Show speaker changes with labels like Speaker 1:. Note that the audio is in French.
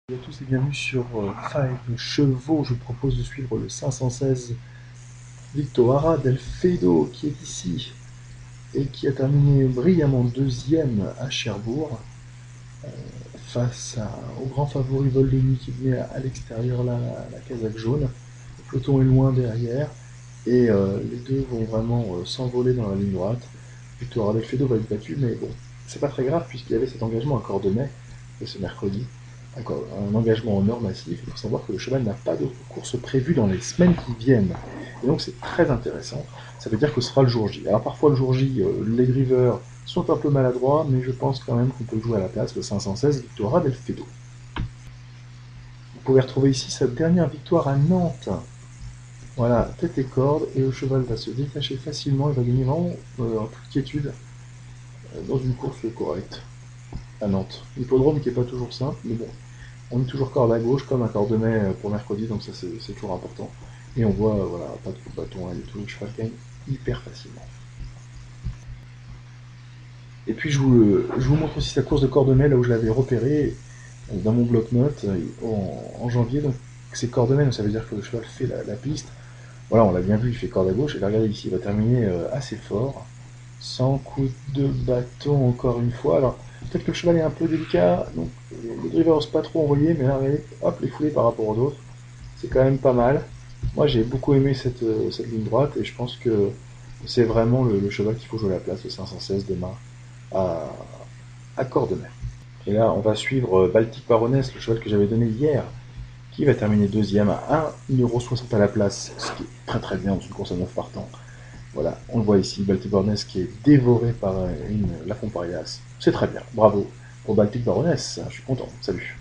Speaker 1: Bonjour à tous et bienvenue sur Five Chevaux. Je vous propose de suivre le 516 Victoara del Fedo qui est ici et qui a terminé brillamment deuxième à Cherbourg au grand favori Vol de Nuit qui venait à l'extérieur, là, la casaque jaune. Le peloton est loin derrière et les deux vont vraiment s'envoler dans la ligne droite. Victoara del Fedo va être battu, mais bon, c'est pas très grave puisqu'il y avait cet engagement à Cordemais ce mercredi. Un engagement en or massif. Il faut savoir que le cheval n'a pas de course prévue dans les semaines qui viennent. Et donc c'est très intéressant. Ça veut dire que ce sera le jour J. Alors parfois le jour J, les drivers sont un peu maladroits, mais je pense quand même qu'on peut jouer à la place le 516 Victoria del Fedo. Vous pouvez retrouver ici sa dernière victoire à Nantes. Voilà, tête et corde, et le cheval va se détacher facilement, il va gagner vraiment en toute quiétude dans une course correcte à Nantes. L'hippodrome qui n'est pas toujours simple, mais bon, on est toujours corde à gauche comme un Cordemais pour mercredi, donc ça c'est toujours important. Et on voit, voilà, pas de coup de bâton, rien du tout, le cheval gagne hyper facilement. Et puis je vous montre aussi sa course de Cordemais, là où je l'avais repéré dans mon bloc-notes en janvier. Donc c'est Cordemais, donc ça veut dire que le cheval fait la piste. Voilà, on l'a bien vu, il fait corde à gauche. Et là, regardez ici, il va terminer assez fort, sans coup de bâton encore une fois. Alors peut-être que le cheval est un peu délicat, donc le driver n'ose pas trop envoyer, mais là, regardez, hop, les foulées par rapport aux autres. C'est quand même pas mal. Moi, j'ai beaucoup aimé cette ligne droite et je pense que c'est vraiment le cheval qu'il faut jouer à la place, le 516 demain à, à Cordemais. Et là, on va suivre Baltic Baroness, le cheval que j'avais donné hier, qui va terminer deuxième à 1,60€ à la place, ce qui est très très bien dans une course à 9 partants. Voilà, on le voit ici, Baltic Baroness qui est dévoré par la Fomparias. C'est très bien, bravo pour Baltic Baroness, je suis content, salut.